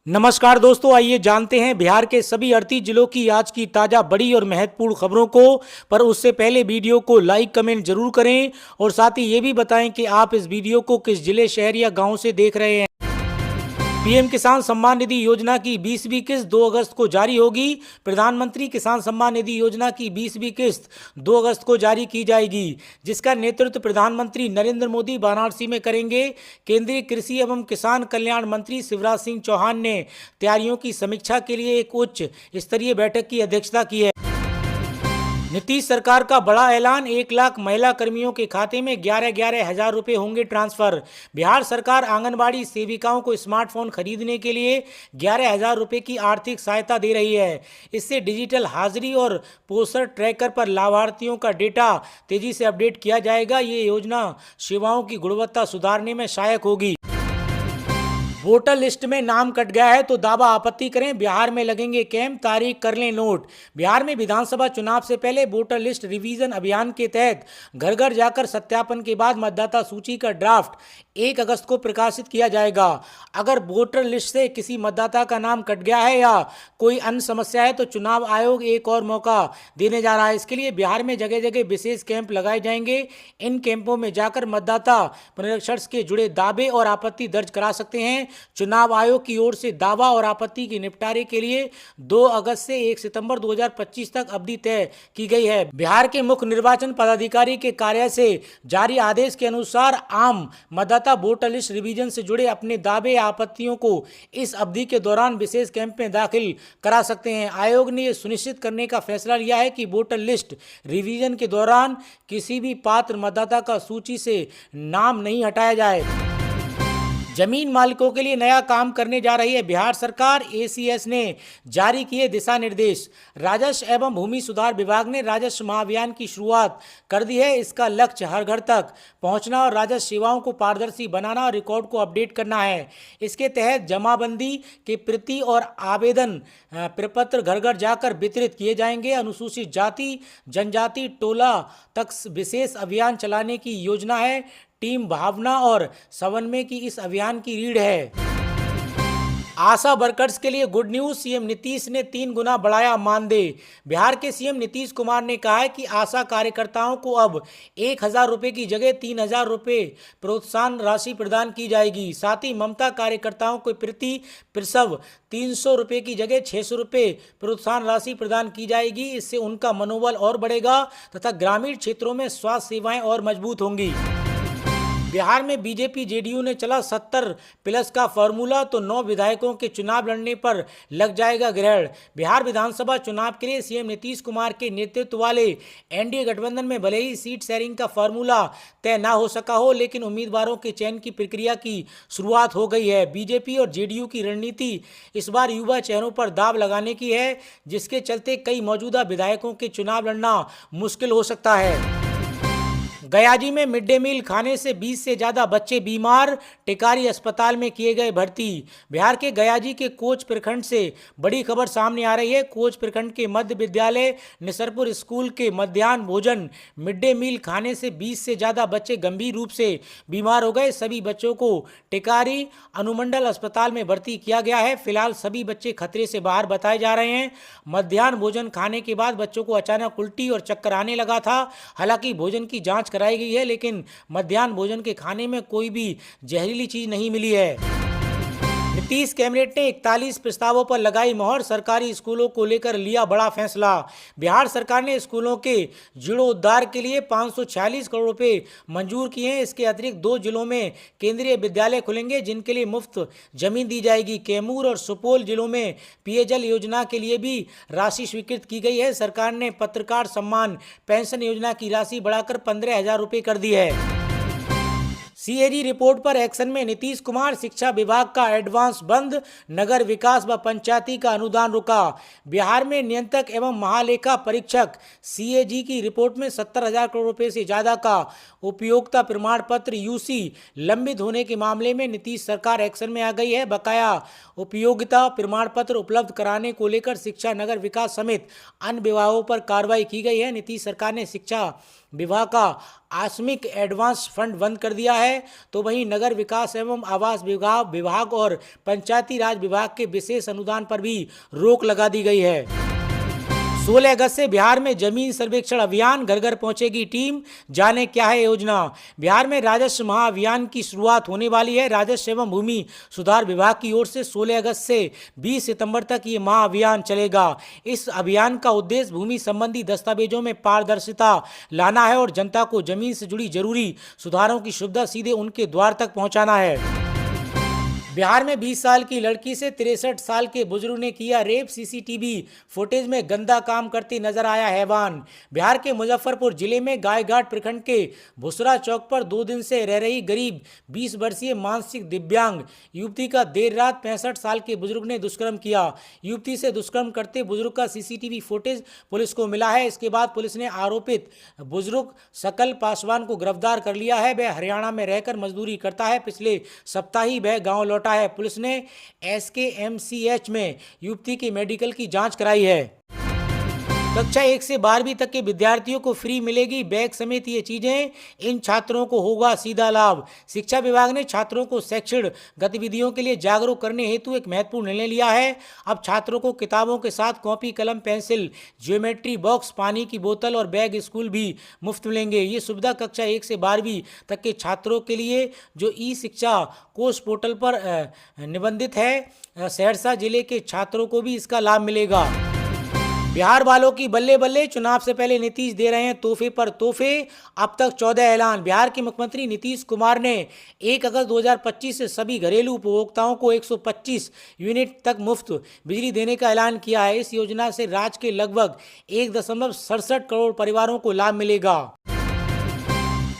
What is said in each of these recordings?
नमस्कार दोस्तों, आइए जानते हैं बिहार के सभी 38 जिलों की आज की ताज़ा बड़ी और महत्वपूर्ण खबरों को। पर उससे पहले वीडियो को लाइक कमेंट जरूर करें और साथ ही ये भी बताएं कि आप इस वीडियो को किस जिले, शहर या गांव से देख रहे हैं। पीएम किसान सम्मान निधि योजना की 20वीं किस्त 2 अगस्त को जारी होगी। प्रधानमंत्री किसान सम्मान निधि योजना की 20वीं किस्त 2 अगस्त को जारी की जाएगी, जिसका नेतृत्व प्रधानमंत्री नरेंद्र मोदी वाराणसी में करेंगे। केंद्रीय कृषि एवं किसान कल्याण मंत्री शिवराज सिंह चौहान ने तैयारियों की समीक्षा के लिए एक उच्च स्तरीय बैठक की अध्यक्षता की है। नीतीश सरकार का बड़ा ऐलान, 1 लाख महिला कर्मियों के खाते में 11-11 हजार रुपये होंगे ट्रांसफर। बिहार सरकार आंगनबाड़ी सेविकाओं को स्मार्टफोन खरीदने के लिए 11 हजार रुपये की आर्थिक सहायता दे रही है। इससे डिजिटल हाजिरी और पोस्टर ट्रैकर पर लाभार्थियों का डेटा तेजी से अपडेट किया जाएगा। ये योजना सेवाओं की गुणवत्ता सुधारने में सहायक होगी। वोटर लिस्ट में नाम कट गया है तो दावा आपत्ति करें, बिहार में लगेंगे कैंप, तारीख कर लें नोट। बिहार में विधानसभा चुनाव से पहले वोटर लिस्ट रिवीजन अभियान के तहत घर घर जाकर सत्यापन के बाद मतदाता सूची का ड्राफ्ट 1 अगस्त को प्रकाशित किया जाएगा। अगर वोटर लिस्ट से किसी मतदाता का नाम कट गया है या कोई अन्य समस्या है तो चुनाव आयोग एक और मौका देने जा रहा है। इसके लिए बिहार में जगह जगह विशेष कैंप लगाए जाएंगे। इन कैंपों में जाकर मतदाता पुनरीक्षण के जुड़े दावे और आपत्ति दर्ज करा सकते हैं। चुनाव आयोग की ओर से दावा और आपत्ति के निपटारे के लिए 2 अगस्त से 1 सितंबर 2025 तक अवधि तय की गई है। बिहार के मुख्य निर्वाचन पदाधिकारी के कार्यालय से जारी आदेश के अनुसार आम मतदाता वोटर लिस्ट रिवीजन से जुड़े अपने दावे या आपत्तियों को इस अवधि के दौरान विशेष कैंप में दाखिल करा सकते हैं। आयोग ने यह सुनिश्चित करने का फैसला लिया है कि वोटर लिस्ट रिवीजन के दौरान किसी भी पात्र मतदाता का सूची से नाम नहीं हटाया जाए। जमीन मालिकों के लिए नया काम करने जा रही है बिहार सरकार। एसीएस ने जारी किए दिशा निर्देश। राजस्व एवं भूमि सुधार विभाग ने राजस्व महाअभियान की शुरुआत कर दी है। इसका लक्ष्य हर घर तक पहुंचना और राजस्व सेवाओं को पारदर्शी बनाना और रिकॉर्ड को अपडेट करना है। इसके तहत जमाबंदी के प्रति और आवेदन प्रपत्र घर घर जाकर वितरित किए जाएंगे। अनुसूचित जाति जनजाति टोला तक विशेष अभियान चलाने की योजना है। टीम भावना और समन्वय की इस अभियान की रीढ़ है। आशा वर्कर्स के लिए गुड न्यूज, सीएम नीतीश ने 3 गुना बढ़ाया मानदेय। बिहार के सीएम नीतीश कुमार ने कहा है कि आशा कार्यकर्ताओं को अब 1,000 रुपये की जगह 3,000 रुपये प्रोत्साहन राशि प्रदान की जाएगी। साथ ही ममता कार्यकर्ताओं को प्रति प्रसव 300 रुपये की जगह 600 रुपये प्रोत्साहन राशि प्रदान की जाएगी। इससे उनका मनोबल और बढ़ेगा तथा ग्रामीण क्षेत्रों में स्वास्थ्य सेवाएं और मजबूत होंगी। बिहार में बीजेपी जेडीयू ने चला 70+ का फॉर्मूला तो 9 विधायकों के चुनाव लड़ने पर लग जाएगा ग्रहण। बिहार विधानसभा चुनाव के लिए सीएम नीतीश कुमार के नेतृत्व वाले एनडीए गठबंधन में भले ही सीट शेयरिंग का फॉर्मूला तय ना हो सका हो, लेकिन उम्मीदवारों के चयन की प्रक्रिया की शुरुआत हो गई है। बीजेपी और जेडीयू की रणनीति इस बार युवा चेहरों पर दाव लगाने की है, जिसके चलते कई मौजूदा विधायकों के चुनाव लड़ना मुश्किल हो सकता है। गयाजी में मिड डे मील खाने से 20 से ज़्यादा बच्चे बीमार, टिकारी अस्पताल में किए गए भर्ती। बिहार के गयाजी के कोच प्रखंड से बड़ी खबर सामने आ रही है। कोच प्रखंड के मध्य विद्यालय निसरपुर स्कूल के मध्याह्न भोजन मिड डे मील खाने से 20 से ज़्यादा बच्चे गंभीर रूप से बीमार हो गए। सभी बच्चों को टिकारी अनुमंडल अस्पताल में भर्ती किया गया है। फिलहाल सभी बच्चे खतरे से बाहर बताए जा रहे हैं। मध्याह्न भोजन खाने के बाद बच्चों को अचानक उल्टी और चक्कर आने लगा था। हालांकि भोजन की जांच कराई गई है, लेकिन मध्याह्न भोजन के खाने में कोई भी जहरीली चीज नहीं मिली है। नीतीश कैबिनेट ने 41 प्रस्तावों पर लगाई मोहर। सरकारी स्कूलों को लेकर लिया बड़ा फैसला। बिहार सरकार ने स्कूलों के जीर्णोद्धार के लिए 546 करोड़ रुपए मंजूर किए हैं। इसके अतिरिक्त 2 जिलों में केंद्रीय विद्यालय खुलेंगे, जिनके लिए मुफ्त जमीन दी जाएगी। कैमूर और सुपौल जिलों में पेयजल योजना के लिए भी राशि स्वीकृत की गई है। सरकार ने पत्रकार सम्मान पेंशन योजना की राशि बढ़ाकर 15,000 रुपये कर दी है। सीएजी रिपोर्ट पर एक्शन में नीतीश कुमार। शिक्षा विभाग का एडवांस बंद, नगर विकास व पंचायती का अनुदान रुका। बिहार में नियंत्रक एवं महालेखा परीक्षक सीएजी की रिपोर्ट में 70,000 करोड़ रुपए से ज़्यादा का उपयोगिता प्रमाण पत्र यूसी लंबित होने के मामले में नीतीश सरकार एक्शन में आ गई है। बकाया उपयोगिता प्रमाण पत्र उपलब्ध कराने को लेकर शिक्षा, नगर विकास समेत अन्य विभागों पर कार्रवाई की गई है। नीतीश सरकार ने शिक्षा विभाग का आकस्मिक एडवांस फंड बंद कर दिया है, तो वहीं नगर विकास एवं आवास विभाग और पंचायती राज विभाग के विशेष अनुदान पर भी रोक लगा दी गई है। 16 अगस्त से बिहार में जमीन सर्वेक्षण अभियान, घर घर पहुंचेगी टीम, जाने क्या है योजना। बिहार में राजस्व महाअभियान की शुरुआत होने वाली है। राजस्व एवं भूमि सुधार विभाग की ओर से 16 अगस्त से 20 सितंबर तक ये महाअभियान चलेगा। इस अभियान का उद्देश्य भूमि संबंधी दस्तावेजों में पारदर्शिता लाना है और जनता को जमीन से जुड़ी जरूरी सुधारों की सुविधा सीधे उनके द्वार तक पहुंचाना है। बिहार में 20 साल की लड़की से 63 साल के बुजुर्ग ने किया रेप, सीसीटीवी फुटेज में गंदा काम करते नजर आया हैवान। बिहार के मुजफ्फरपुर जिले में गायघाट प्रखंड के भुसरा चौक पर 2 दिन से रह रही गरीब 20 वर्षीय मानसिक दिव्यांग युवती का देर रात 65 साल के बुजुर्ग ने दुष्कर्म किया। युवती से दुष्कर्म करते बुजुर्ग का सीसीटीवी फुटेज पुलिस को मिला है। इसके बाद पुलिस ने आरोपित बुजुर्ग सकल पासवान को गिरफ्तार कर लिया है। वह हरियाणा में रहकर मजदूरी करता है। पिछले सप्ताह ही वह गाँव लौटा है। पुलिस ने SKMCH में युवती की मेडिकल की जांच कराई है। कक्षा 1 से 12वीं तक के विद्यार्थियों को फ्री मिलेगी बैग समेत ये चीजें, इन छात्रों को होगा सीधा लाभ। शिक्षा विभाग ने छात्रों को शैक्षणिक गतिविधियों के लिए जागरूक करने हेतु एक महत्वपूर्ण निर्णय लिया है। अब छात्रों को किताबों के साथ कॉपी, कलम, पेंसिल, ज्योमेट्री बॉक्स, पानी की बोतल और बैग स्कूल भी मुफ्त मिलेंगे। ये सुविधा कक्षा 1 से 12वीं तक के छात्रों के लिए जो ई शिक्षा कोष पोर्टल पर निबंधित है। सहरसा जिले के छात्रों को भी इसका लाभ मिलेगा। बिहार वालों की बल्ले बल्ले, चुनाव से पहले नीतीश दे रहे हैं तोहफे पर तोहफे। अब तक 14 ऐलान। बिहार के मुख्यमंत्री नीतीश कुमार ने 1 अगस्त 2025 से सभी घरेलू उपभोक्ताओं को 125 यूनिट तक मुफ्त बिजली देने का ऐलान किया है। इस योजना से राज्य के लगभग 1.67 करोड़ परिवारों को लाभ मिलेगा।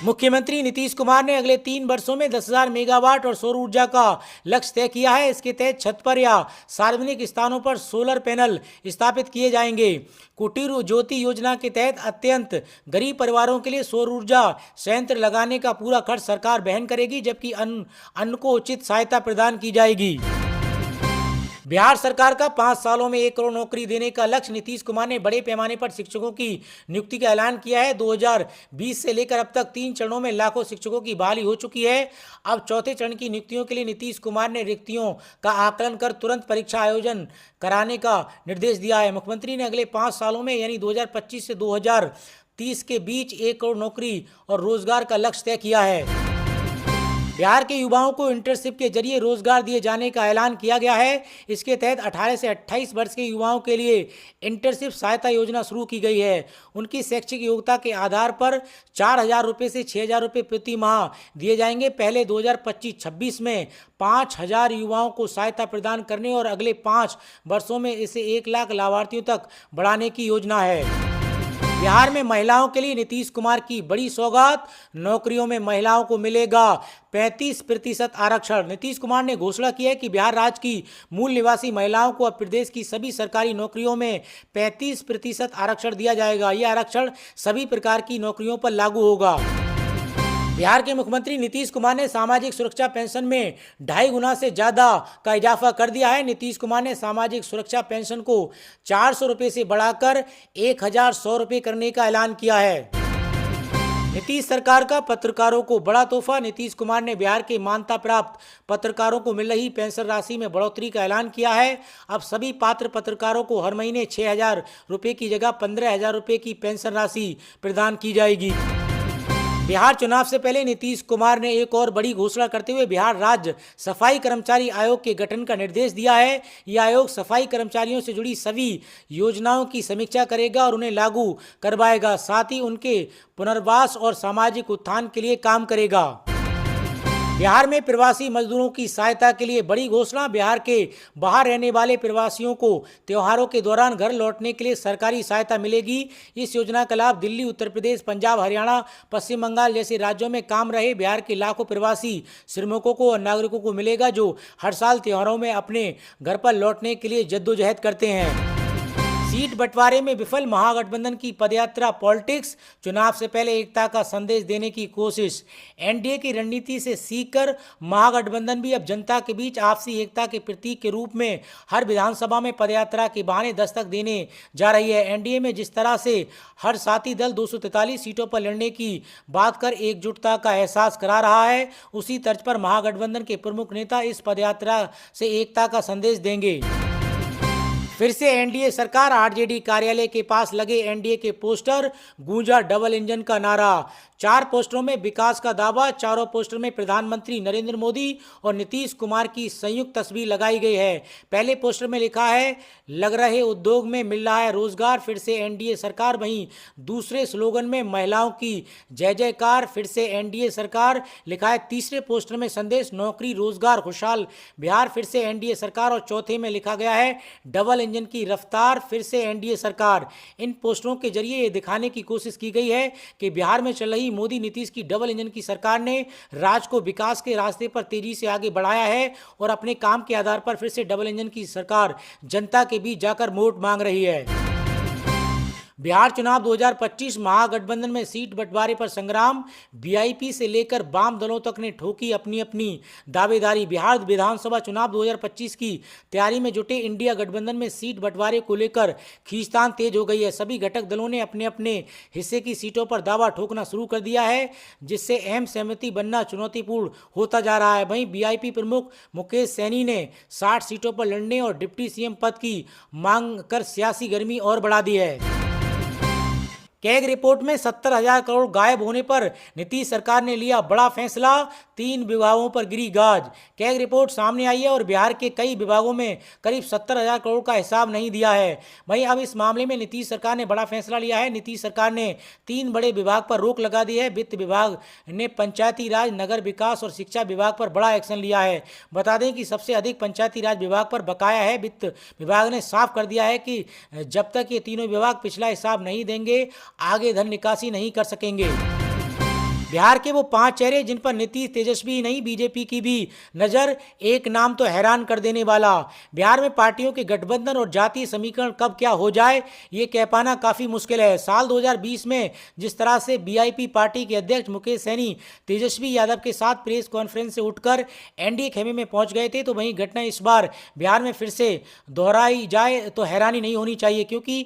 मुख्यमंत्री नीतीश कुमार ने अगले 3 वर्षों में 10,000 मेगावाट और सौर ऊर्जा का लक्ष्य तय किया है। इसके तहत छत पर या सार्वजनिक स्थानों पर सोलर पैनल स्थापित किए जाएंगे। कुटीर ज्योति योजना के तहत अत्यंत गरीब परिवारों के लिए सौर ऊर्जा संयंत्र लगाने का पूरा खर्च सरकार वहन करेगी, जबकि अन्य को उचित सहायता प्रदान की जाएगी। बिहार सरकार का 5 सालों में 1 करोड़ नौकरी देने का लक्ष्य। नीतीश कुमार ने बड़े पैमाने पर शिक्षकों की नियुक्ति का ऐलान किया है। 2020 से लेकर अब तक 3 चरणों में लाखों शिक्षकों की बहाली हो चुकी है। अब चौथे चरण की नियुक्तियों के लिए नीतीश कुमार ने रिक्तियों का आकलन कर तुरंत परीक्षा आयोजन कराने का निर्देश दिया है। मुख्यमंत्री ने अगले 5 सालों में यानी 2025 से 2030 के बीच 1 करोड़ नौकरी और रोजगार का लक्ष्य तय किया है। बिहार के युवाओं को इंटर्नशिप के जरिए रोजगार दिए जाने का ऐलान किया गया है। इसके तहत 18 से 28 वर्ष के युवाओं के लिए इंटर्नशिप सहायता योजना शुरू की गई है। उनकी शैक्षिक योग्यता के आधार पर 4,000 रुपये से 6,000 रुपये प्रति माह दिए जाएंगे। पहले 2025-26 में 5,000 युवाओं को सहायता प्रदान करने और अगले 5 वर्षों में इसे 1 लाख लाभार्थियों तक बढ़ाने की योजना है। बिहार में महिलाओं के लिए नीतीश कुमार की बड़ी सौगात। नौकरियों में महिलाओं को मिलेगा 35% आरक्षण। नीतीश कुमार ने घोषणा की है कि बिहार राज्य की मूल निवासी महिलाओं को अब प्रदेश की सभी सरकारी नौकरियों में 35% आरक्षण दिया जाएगा। यह आरक्षण सभी प्रकार की नौकरियों पर लागू होगा। बिहार के मुख्यमंत्री नीतीश कुमार ने सामाजिक सुरक्षा पेंशन में 2.5 गुना से ज्यादा का इजाफा कर दिया है। नीतीश कुमार ने सामाजिक सुरक्षा पेंशन को 400 रुपये से बढ़ाकर 1,100 रुपये करने का ऐलान किया है। नीतीश सरकार का पत्रकारों को बड़ा तोहफा। नीतीश कुमार ने बिहार के मान्यता प्राप्त पत्रकारों को मिल रही पेंशन राशि में बढ़ोतरी का ऐलान किया है। अब सभी पात्र पत्रकारों को हर महीने 6,000 रुपये की जगह 15,000 रुपये की पेंशन राशि प्रदान की जाएगी। बिहार चुनाव से पहले नीतीश कुमार ने एक और बड़ी घोषणा करते हुए बिहार राज्य सफाई कर्मचारी आयोग के गठन का निर्देश दिया है। यह आयोग सफाई कर्मचारियों से जुड़ी सभी योजनाओं की समीक्षा करेगा और उन्हें लागू करवाएगा, साथ ही उनके पुनर्वास और सामाजिक उत्थान के लिए काम करेगा। बिहार में प्रवासी मजदूरों की सहायता के लिए बड़ी घोषणा। बिहार के बाहर रहने वाले प्रवासियों को त्योहारों के दौरान घर लौटने के लिए सरकारी सहायता मिलेगी। इस योजना का लाभ दिल्ली, उत्तर प्रदेश, पंजाब, हरियाणा, पश्चिम बंगाल जैसे राज्यों में काम रहे बिहार के लाखों प्रवासी श्रमिकों को और नागरिकों को मिलेगा, जो हर साल त्योहारों में अपने घर पर लौटने के लिए जद्दोजहद करते हैं। सीट बंटवारे में विफल महागठबंधन की पदयात्रा पॉलिटिक्स, चुनाव से पहले एकता का संदेश देने की कोशिश। एनडीए की रणनीति से सीखकर महागठबंधन भी अब जनता के बीच आपसी एकता के प्रतीक के रूप में हर विधानसभा में पदयात्रा के बहाने दस्तक देने जा रही है। एनडीए में जिस तरह से हर साथी दल 243 सीटों पर लड़ने की बात कर एकजुटता का एहसास करा रहा है, उसी तर्ज पर महागठबंधन के प्रमुख नेता इस पदयात्रा से एकता का संदेश देंगे। फिर से एनडीए सरकार, आरजेडी कार्यालय के पास लगे एनडीए के पोस्टर, गूंजा डबल इंजन का नारा। 4 पोस्टरों में विकास का दावा, चारों पोस्टर में प्रधानमंत्री नरेंद्र मोदी और नीतीश कुमार की संयुक्त तस्वीर लगाई गई है। पहले पोस्टर में लिखा है, लग रहे उद्योग में मिल रहा है रोजगार, फिर से एनडीए सरकार। वहीं दूसरे स्लोगन में महिलाओं की जय जयकार, फिर से एनडीए सरकार लिखा है। तीसरे पोस्टर में संदेश, नौकरी रोजगार खुशहाल बिहार, फिर से एनडीए सरकार। और चौथे में लिखा गया है, डबल इंजन की रफ्तार, फिर से एनडीए सरकार। इन पोस्टरों के जरिए ये दिखाने की कोशिश की गई है कि बिहार में चल रही मोदी नीतीश की डबल इंजन की सरकार ने राज्य को विकास के रास्ते पर तेजी से आगे बढ़ाया है और अपने काम के आधार पर फिर से डबल इंजन की सरकार जनता के बीच जाकर वोट मांग रही है। बिहार चुनाव 2025 महागठबंधन में सीट बंटवारे पर संग्राम, वीआईपी से लेकर वाम दलों तक ने ठोकी अपनी अपनी दावेदारी। बिहार विधानसभा चुनाव 2025 की तैयारी में जुटे इंडिया गठबंधन में सीट बंटवारे को लेकर खींचतान तेज हो गई है। सभी घटक दलों ने अपने अपने हिस्से की सीटों पर दावा ठोकना शुरू कर दिया है, जिससे अहम सहमति बनना चुनौतीपूर्ण होता जा रहा है। वहीं वीआईपी प्रमुख मुकेश सैनी ने 60 सीटों पर लड़ने और डिप्टी सीएम पद की मांग कर सियासी गर्मी और बढ़ा दी है। कैग रिपोर्ट में 70,000 करोड़ गायब होने पर नीतीश सरकार ने लिया बड़ा फैसला, 3 विभागों पर गिरी गाज। कैग रिपोर्ट सामने आई है और बिहार के कई विभागों में करीब 70,000 करोड़ का हिसाब नहीं दिया है। वहीं अब इस मामले में नीतीश सरकार ने बड़ा फैसला लिया है। नीतीश सरकार ने 3 बड़े विभाग पर रोक लगा दी है। वित्त विभाग ने पंचायती राज, नगर विकास और शिक्षा विभाग पर बड़ा एक्शन लिया है। बता दें कि सबसे अधिक पंचायती राज विभाग पर बकाया है। वित्त विभाग ने साफ कर दिया है कि जब तक ये तीनों विभाग पिछला हिसाब नहीं देंगे, आगे धन निकासी नहीं कर सकेंगे। बिहार के वो 5 चेहरे जिन पर नीतीश तेजस्वी नहीं बीजेपी की भी नजर, एक नाम तो हैरान कर देने वाला। बिहार में पार्टियों के गठबंधन और जातीय समीकरण कब क्या हो जाए ये कह पाना काफी मुश्किल है। साल 2020 में जिस तरह से वीआईपी पार्टी के अध्यक्ष मुकेश सैनी तेजस्वी यादव के साथ प्रेस कॉन्फ्रेंस से उठकर एनडीए खेमे में पहुंच गए थे, तो वहीं घटना इस बार बिहार में फिर से दोहराई जाए तो हैरानी नहीं होनी चाहिए, क्योंकि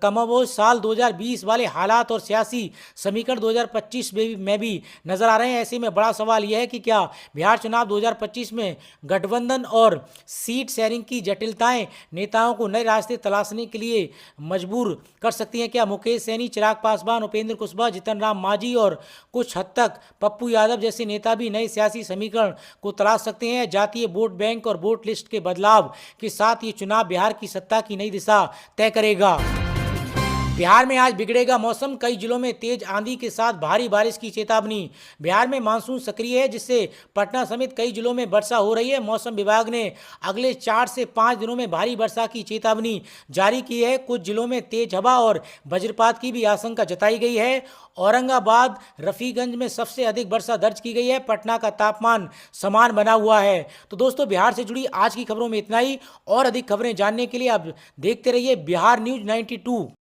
कमोबेश साल 2020 वाले हालात और सियासी समीकरण 2025 में भी नजर आ रहे हैं। ऐसे में बड़ा सवाल यह है कि क्या बिहार चुनाव 2025 में गठबंधन और सीट शेयरिंग की जटिलताएं नेताओं को नए रास्ते तलाशने के लिए मजबूर कर सकती हैं? क्या मुकेश सैनी, चिराग पासवान, उपेंद्र कुशवाहा, जीतन राम मांझी और कुछ हद तक पप्पू यादव जैसे नेता भी नए सियासी समीकरण को तलाश सकते हैं? जातीय वोट बैंक और वोट लिस्ट के बदलाव के साथ ये चुनाव बिहार की सत्ता की नई दिशा तय करेगा। बिहार में आज बिगड़ेगा मौसम, कई जिलों में तेज आंधी के साथ भारी बारिश की चेतावनी। बिहार में मानसून सक्रिय है, जिससे पटना समेत कई जिलों में वर्षा हो रही है। मौसम विभाग ने अगले 4 से 5 दिनों में भारी वर्षा की चेतावनी जारी की है। कुछ जिलों में तेज हवा और वज्रपात की भी आशंका जताई गई है। औरंगाबाद, रफीगंज में सबसे अधिक वर्षा दर्ज की गई है। पटना का तापमान समान बना हुआ है। तो दोस्तों, बिहार से जुड़ी आज की खबरों में इतना ही। और अधिक खबरें जानने के लिए आप देखते रहिए बिहार न्यूज 92।